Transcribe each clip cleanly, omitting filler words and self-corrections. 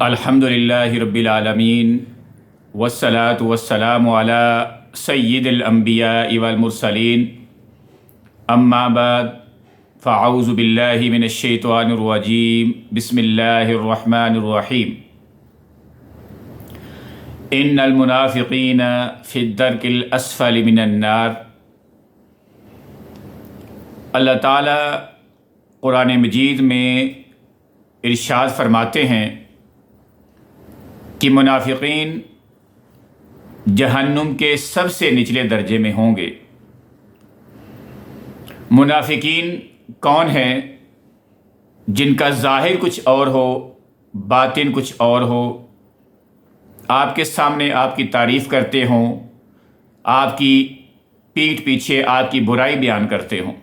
الحمدللہ رب العالمین والصلاة والسلام علی سید الانبیاء والمرسلین اما بعد فاعوذ باللہ من الشیطان الرجیم بسم اللہ الرحمن الرحیم ان المنافقین فی الدرک الاسفل من النار۔ اللہ تعالیٰ قرآن مجید میں ارشاد فرماتے ہیں کہ منافقین جہنم کے سب سے نچلے درجے میں ہوں گے۔ منافقین کون ہیں؟ جن کا ظاہر کچھ اور ہو، باطن کچھ اور ہو، آپ کے سامنے آپ کی تعریف کرتے ہوں، آپ کی پیٹھ پیچھے آپ کی برائی بیان کرتے ہوں،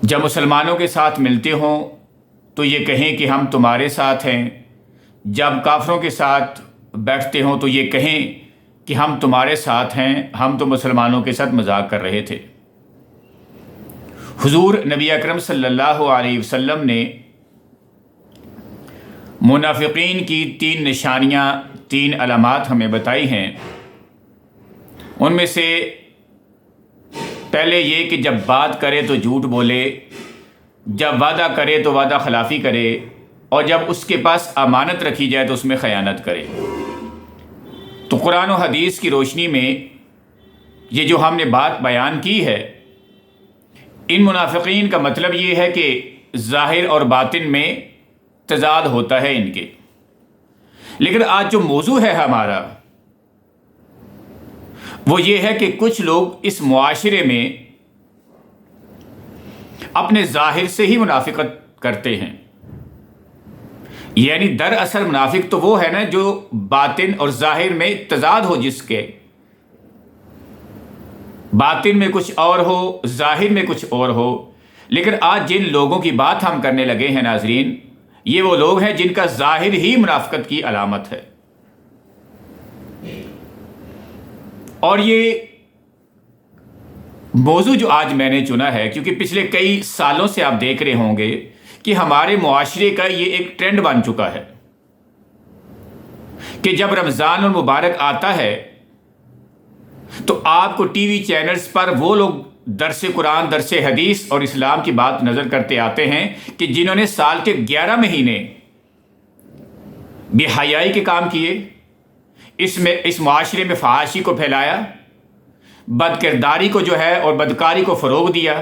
جب مسلمانوں کے ساتھ ملتے ہوں تو یہ کہیں کہ ہم تمہارے ساتھ ہیں، جب کافروں کے ساتھ بیٹھتے ہوں تو یہ کہیں کہ ہم تمہارے ساتھ ہیں، ہم تو مسلمانوں کے ساتھ مذاق کر رہے تھے۔ حضور نبی اکرم صلی اللہ علیہ وسلم نے منافقین کی 3 نشانیاں، 3 علامات ہمیں بتائی ہیں۔ ان میں سے پہلے یہ کہ جب بات کرے تو جھوٹ بولے، جب وعدہ کرے تو وعدہ خلافی کرے، اور جب اس کے پاس امانت رکھی جائے تو اس میں خیانت کرے۔ تو قرآن و حدیث کی روشنی میں یہ جو ہم نے بات بیان کی ہے، ان منافقین کا مطلب یہ ہے کہ ظاہر اور باطن میں تضاد ہوتا ہے ان کے۔ لیکن آج جو موضوع ہے ہمارا وہ یہ ہے کہ کچھ لوگ اس معاشرے میں اپنے ظاہر سے ہی منافقت کرتے ہیں، یعنی دراصل منافق تو وہ ہے نا جو باطن اور ظاہر میں تضاد ہو، جس کے باطن میں کچھ اور ہو، ظاہر میں کچھ اور ہو۔ لیکن آج جن لوگوں کی بات ہم کرنے لگے ہیں ناظرین، یہ وہ لوگ ہیں جن کا ظاہر ہی منافقت کی علامت ہے۔ اور یہ موضوع جو آج میں نے چنا ہے، کیونکہ پچھلے کئی سالوں سے آپ دیکھ رہے ہوں گے کہ ہمارے معاشرے کا یہ ایک ٹرینڈ بن چکا ہے کہ جب رمضان المبارک آتا ہے تو آپ کو ٹی وی چینلز پر وہ لوگ درس قرآن، درس حدیث اور اسلام کی بات نظر کرتے آتے ہیں کہ جنہوں نے سال کے 11 مہینے بے حیائی کے کام کیے، اس معاشرے میں فحاشی کو پھیلایا، بد کرداری کو جو ہے اور بدکاری کو فروغ دیا،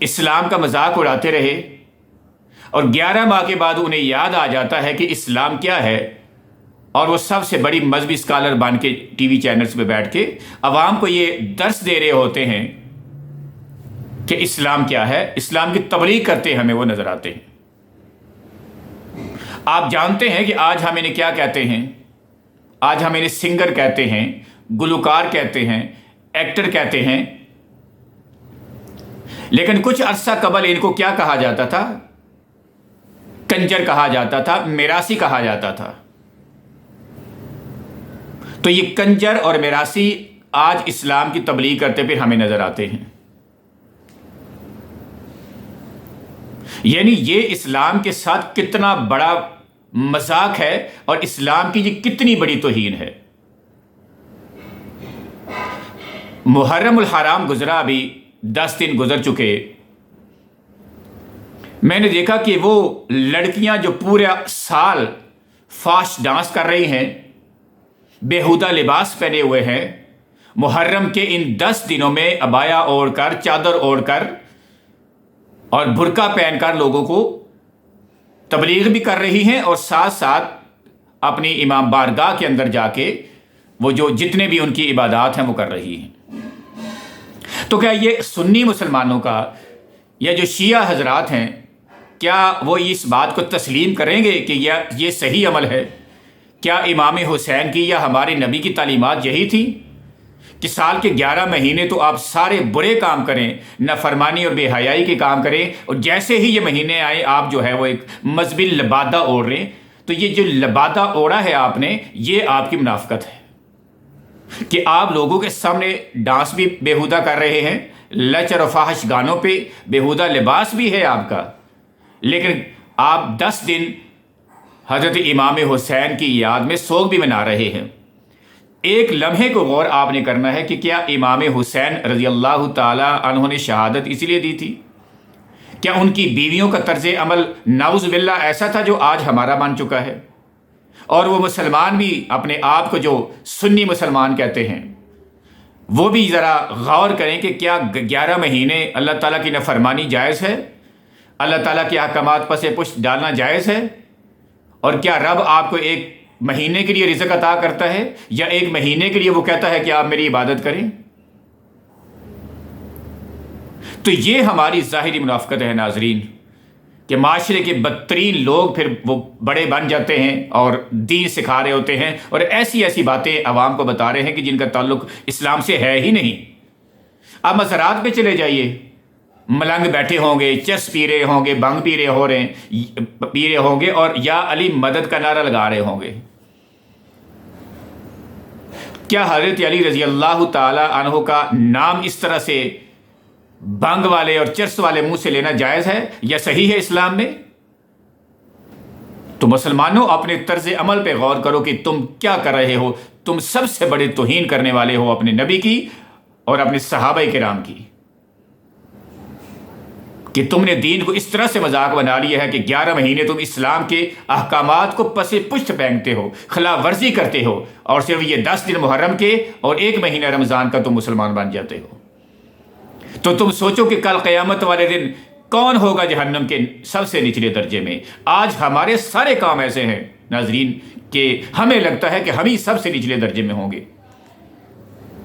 اسلام کا مذاق اڑاتے رہے، اور 11 ماہ کے بعد انہیں یاد آ جاتا ہے کہ اسلام کیا ہے، اور وہ سب سے بڑی مذہبی اسکالر بن کے ٹی وی چینلز پہ بیٹھ کے عوام کو یہ درس دے رہے ہوتے ہیں کہ اسلام کیا ہے، اسلام کی تبلیغ کرتے ہمیں وہ نظر آتے ہیں۔ آپ جانتے ہیں کہ آج ہم انہیں کیا کہتے ہیں؟ آج ہم انہیں سنگر کہتے ہیں، گلوکار کہتے ہیں، ایکٹر کہتے ہیں۔ لیکن کچھ عرصہ قبل ان کو کیا کہا جاتا تھا؟ کنجر کہا جاتا تھا، میراثی کہا جاتا تھا۔ تو یہ کنجر اور میراثی آج اسلام کی تبلیغ کرتے پھر ہمیں نظر آتے ہیں۔ یعنی یہ اسلام کے ساتھ کتنا بڑا مذاق ہے اور اسلام کی یہ کتنی بڑی توہین ہے۔ محرم الحرام گزرا، ابھی 10 دن گزر چکے، میں نے دیکھا کہ وہ لڑکیاں جو پورے سال فاسٹ ڈانس کر رہی ہیں، بیہودہ لباس پہنے ہوئے ہیں، محرم کے ان 10 دنوں میں عبایا اوڑھ کر، چادر اوڑھ کر اور برقع پہن کر لوگوں کو تبلیغ بھی کر رہی ہیں، اور ساتھ ساتھ اپنی امام بارگاہ کے اندر جا کے وہ جو جتنے بھی ان کی عبادات ہیں وہ کر رہی ہیں۔ تو کیا یہ سنی مسلمانوں کا یا جو شیعہ حضرات ہیں، کیا وہ اس بات کو تسلیم کریں گے کہ یہ صحیح عمل ہے؟ کیا امام حسین کی یا ہمارے نبی کی تعلیمات یہی تھی کہ سال کے 11 مہینے تو آپ سارے برے کام کریں، نافرمانی اور بے حیائی کے کام کریں، اور جیسے ہی یہ مہینے آئے آپ جو ہے وہ ایک مذہبی لبادہ اوڑھ رہے ہیں؟ تو یہ جو لبادہ اوڑھا ہے آپ نے، یہ آپ کی منافقت ہے کہ آپ لوگوں کے سامنے ڈانس بھی بیہودہ کر رہے ہیں، لچر و فاحش گانوں پہ بیہودہ لباس بھی ہے آپ کا، لیکن آپ 10 دن حضرت امام حسین کی یاد میں سوگ بھی منا رہے ہیں۔ ایک لمحے کو غور آپ نے کرنا ہے کہ کیا امام حسین رضی اللہ تعالی عنہ نے شہادت اس لیے دی تھی؟ کیا ان کی بیویوں کا طرز عمل نعوذ باللہ ایسا تھا جو آج ہمارا بن چکا ہے؟ اور وہ مسلمان بھی اپنے آپ کو جو سنی مسلمان کہتے ہیں وہ بھی ذرا غور کریں کہ کیا 11 مہینے اللہ تعالیٰ کی نافرمانی جائز ہے؟ اللہ تعالیٰ کے احکامات پس پشت ڈالنا جائز ہے؟ اور کیا رب آپ کو ایک مہینے کے لیے رزق عطا کرتا ہے یا ایک مہینے کے لیے وہ کہتا ہے کہ آپ میری عبادت کریں؟ تو یہ ہماری ظاہری منافقت ہے ناظرین، کہ معاشرے کے بدترین لوگ پھر وہ بڑے بن جاتے ہیں اور دین سکھا رہے ہوتے ہیں اور ایسی ایسی باتیں عوام کو بتا رہے ہیں کہ جن کا تعلق اسلام سے ہے ہی نہیں۔ آپ مزارات پہ چلے جائیے، ملنگ بیٹھے ہوں گے، چرس پی رہے ہوں گے، بھنگ پی رہے ہوں گے اور یا علی مدد کا نعرہ لگا رہے ہوں گے۔ کیا حضرت علی رضی اللہ تعالی عنہ کا نام اس طرح سے بھنگ والے اور چرس والے منہ سے لینا جائز ہے یا صحیح ہے اسلام میں؟ تو مسلمانوں اپنے طرز عمل پہ غور کرو کہ تم کیا کر رہے ہو۔ تم سب سے بڑے توہین کرنے والے ہو اپنے نبی کی اور اپنے صحابہ کرام کی، کہ تم نے دین کو اس طرح سے مذاق بنا لیا ہے کہ 11 مہینے تم اسلام کے احکامات کو پس پشت پھینکتے ہو، خلاف ورزی کرتے ہو، اور صرف یہ 10 دن محرم کے اور 1 مہینہ رمضان کا تم مسلمان بن جاتے ہو۔ تو تم سوچو کہ کل قیامت والے دن کون ہوگا جہنم کے سب سے نچلے درجے میں۔ آج ہمارے سارے کام ایسے ہیں ناظرین کہ ہمیں لگتا ہے کہ ہم ہی سب سے نچلے درجے میں ہوں گے۔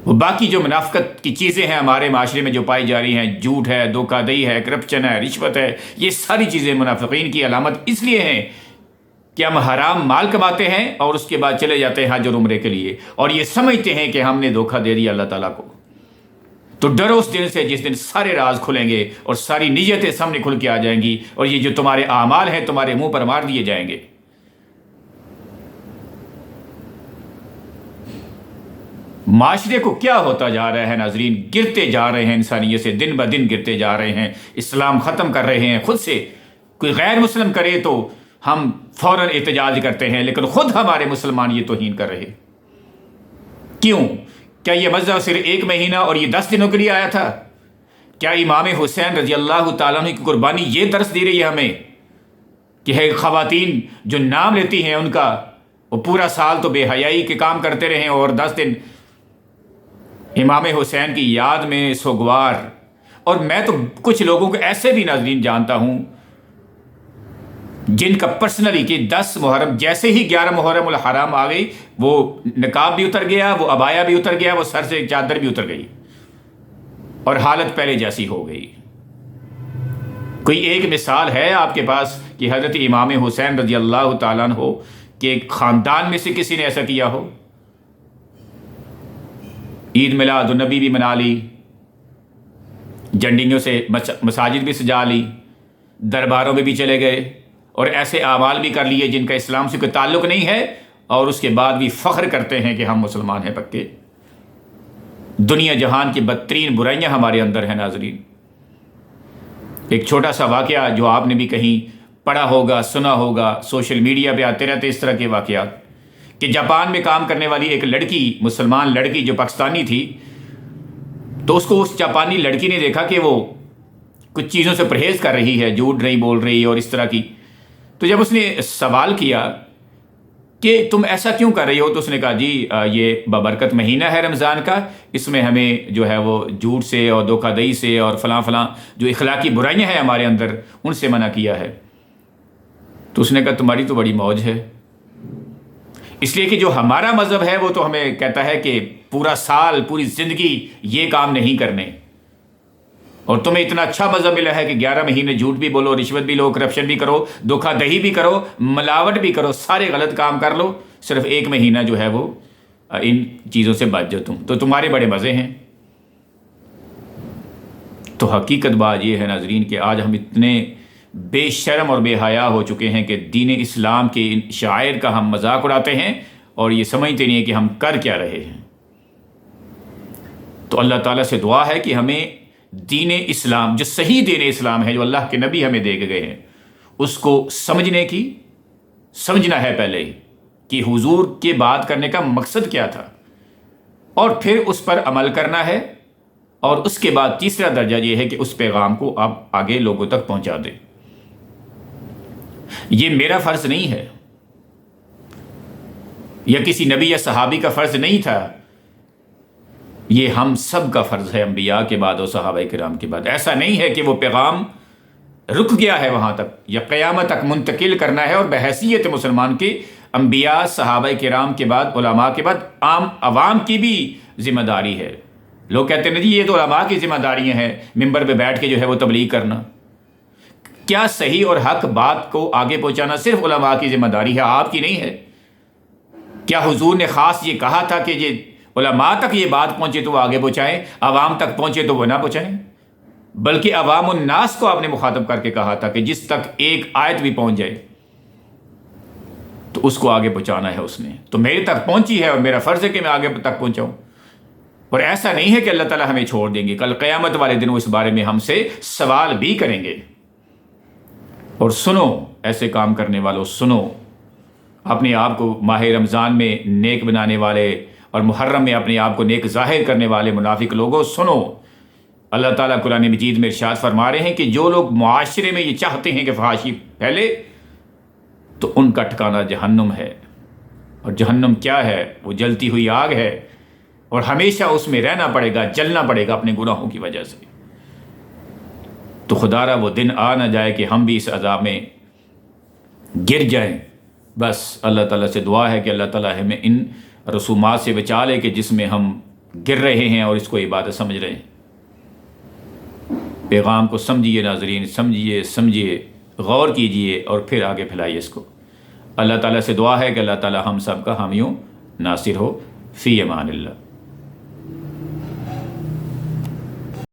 وہ باقی جو منافقت کی چیزیں ہیں ہمارے معاشرے میں جو پائی جا رہی ہیں، جھوٹ ہے، دھوکہ دہی ہے، کرپشن ہے، رشوت ہے، یہ ساری چیزیں منافقین کی علامت اس لیے ہیں کہ ہم حرام مال کماتے ہیں اور اس کے بعد چلے جاتے ہیں حج اور عمرے کے لیے، اور یہ سمجھتے ہیں کہ ہم نے دھوکہ دے دیا اللہ تعالیٰ کو۔ تو ڈرو اس دن سے جس دن سارے راز کھلیں گے اور ساری نیتیں سامنے کھل کے آ جائیں گی، اور یہ جو تمہارے اعمال ہیں تمہارے منہ پر مار دیے جائیں گے۔ معاشرے کو کیا ہوتا جا رہا ہے ناظرین؟ گرتے جا رہے ہیں، انسانیت سے دن بدن گرتے جا رہے ہیں، اسلام ختم کر رہے ہیں۔ خود سے کوئی غیر مسلم کرے تو ہم فوراً احتجاج کرتے ہیں، لیکن خود ہمارے مسلمان یہ توہین کر رہے۔ کیوں؟ کیا یہ مذہب صرف 1 مہینہ اور یہ 10 دنوں کے لیے آیا تھا؟ کیا امام حسین رضی اللہ تعالیٰ عنہ کی قربانی یہ درس دے رہی ہے ہمیں کہ ہے خواتین جو نام لیتی ہیں ان کا وہ پورا سال تو بے حیائی کے کام کرتے رہیں اور 10 دن امام حسین کی یاد میں سوگوار؟ اور میں تو کچھ لوگوں کو ایسے بھی ناظرین جانتا ہوں جن کا پرسنلی کہ 10 محرم جیسے ہی 11 محرم الحرام آ گئی، وہ نقاب بھی اتر گیا، وہ عبایا بھی اتر گیا، وہ سر سے چادر بھی اتر گئی اور حالت پہلے جیسی ہو گئی۔ کوئی ایک مثال ہے آپ کے پاس کہ حضرت امام حسین رضی اللہ تعالیٰ عنہ ہو کہ خاندان میں سے کسی نے ایسا کیا ہو؟ عید میلاد النبی بھی منا لی، جھنڈیوں سے مساجد بھی سجا لی، درباروں میں بھی چلے گئے اور ایسے اعمال بھی کر لیے جن کا اسلام سے کوئی تعلق نہیں ہے، اور اس کے بعد بھی فخر کرتے ہیں کہ ہم مسلمان ہیں پکے۔ دنیا جہان کی بدترین برائیاں ہمارے اندر ہیں ناظرین۔ ایک چھوٹا سا واقعہ جو آپ نے بھی کہیں پڑھا ہوگا، سنا ہوگا، سوشل میڈیا پہ آتے رہتے اس طرح کے واقعات، کہ جاپان میں کام کرنے والی ایک لڑکی، مسلمان لڑکی جو پاکستانی تھی، تو اس کو اس جاپانی لڑکی نے دیکھا کہ وہ کچھ چیزوں سے پرہیز کر رہی ہے، جھوٹ نہیں بول رہی اور اس طرح کی۔ تو جب اس نے سوال کیا کہ تم ایسا کیوں کر رہی ہو، تو اس نے کہا جی یہ بابرکت مہینہ ہے رمضان کا، اس میں ہمیں جو ہے وہ جھوٹ سے اور دھوکہ دہی سے اور فلاں فلاں جو اخلاقی برائیاں ہیں ہمارے اندر ان سے منع کیا ہے۔ تو اس نے کہا تمہاری تو بڑی موج ہے، اس لیے کہ جو ہمارا مذہب ہے وہ تو ہمیں کہتا ہے کہ پورا سال پوری زندگی یہ کام نہیں کرنے، اور تمہیں اتنا اچھا مذہب ملا ہے کہ 11 مہینے جھوٹ بھی بولو، رشوت بھی لو، کرپشن بھی کرو، دھوکہ دہی بھی کرو، ملاوٹ بھی کرو، سارے غلط کام کر لو، صرف 1 مہینہ جو ہے وہ ان چیزوں سے بچ جاؤ تو تمہارے بڑے مزے ہیں۔ تو حقیقت بات یہ ہے ناظرین کہ آج ہم اتنے بے شرم اور بے حیا ہو چکے ہیں کہ دین اسلام کے ان شعائر کا ہم مذاق اڑاتے ہیں اور یہ سمجھتے نہیں ہیں کہ ہم کر کیا رہے ہیں۔ تو اللہ تعالیٰ سے دعا ہے کہ ہمیں دین اسلام، جو صحیح دین اسلام ہے جو اللہ کے نبی ہمیں دے کے گئے ہیں، اس کو سمجھنا ہے پہلے ہی کہ حضور کے بات کرنے کا مقصد کیا تھا، اور پھر اس پر عمل کرنا ہے، اور اس کے بعد تیسرا درجہ یہ ہے کہ اس پیغام کو آپ آگے لوگوں تک پہنچا دیں۔ یہ میرا فرض نہیں ہے، یا کسی نبی یا صحابی کا فرض نہیں تھا، یہ ہم سب کا فرض ہے، انبیاء کے بعد اور صحابہ کرام کے بعد۔ ایسا نہیں ہے کہ وہ پیغام رک گیا ہے وہاں تک، یا قیامت تک منتقل کرنا ہے، اور بحیثیت مسلمان کے انبیاء صحابہ کرام کے بعد علماء کے بعد عام عوام کی بھی ذمہ داری ہے۔ لوگ کہتے ہیں جی یہ تو علماء کی ذمہ داریاں ہیں، ممبر پہ بیٹھ کے جو ہے وہ تبلیغ کرنا۔ کیا صحیح اور حق بات کو آگے پہنچانا صرف علماء کی ذمہ داری ہے، آپ کی نہیں ہے؟ کیا حضور نے خاص یہ کہا تھا کہ یہ علماء تک یہ بات پہنچے تو وہ آگے پہنچائیں، عوام تک پہنچے تو وہ نہ پہنچائیں؟ بلکہ عوام الناس کو آپ نے مخاطب کر کے کہا تھا کہ جس تک ایک آیت بھی پہنچ جائے تو اس کو آگے پہنچانا ہے اس نے۔ تو میرے تک پہنچی ہے اور میرا فرض ہے کہ میں آگے تک پہنچاؤں، اور ایسا نہیں ہے کہ اللہ تعالیٰ ہمیں چھوڑ دیں گے۔ کل قیامت والے دن وہ اس بارے میں ہم سے سوال بھی کریں گے۔ اور سنو ایسے کام کرنے والوں، سنو اپنے آپ کو ماہ رمضان میں نیک بنانے والے اور محرم میں اپنے آپ کو نیک ظاہر کرنے والے منافق لوگوں، سنو، اللہ تعالیٰ قرآن مجید میں ارشاد فرما رہے ہیں کہ جو لوگ معاشرے میں یہ چاہتے ہیں کہ فحاشی پھیلے تو ان کا ٹھکانہ جہنم ہے، اور جہنم کیا ہے؟ وہ جلتی ہوئی آگ ہے، اور ہمیشہ اس میں رہنا پڑے گا، جلنا پڑے گا اپنے گناہوں کی وجہ سے۔ تو خدا را وہ دن آ نہ جائے کہ ہم بھی اس عذاب میں گر جائیں۔ بس اللہ تعالیٰ سے دعا ہے کہ اللہ تعالیٰ ہمیں ان رسومات سے بچا لے کہ جس میں ہم گر رہے ہیں اور اس کو عبادت سمجھ رہے ہیں۔ پیغام کو سمجھیے ناظرین، سمجھیے، غور کیجئے، اور پھر آگے پھیلائیے اس کو۔ اللہ تعالیٰ سے دعا ہے کہ اللہ تعالیٰ ہم سب کا حامی و ناصر ہو۔ فی امان اللہ۔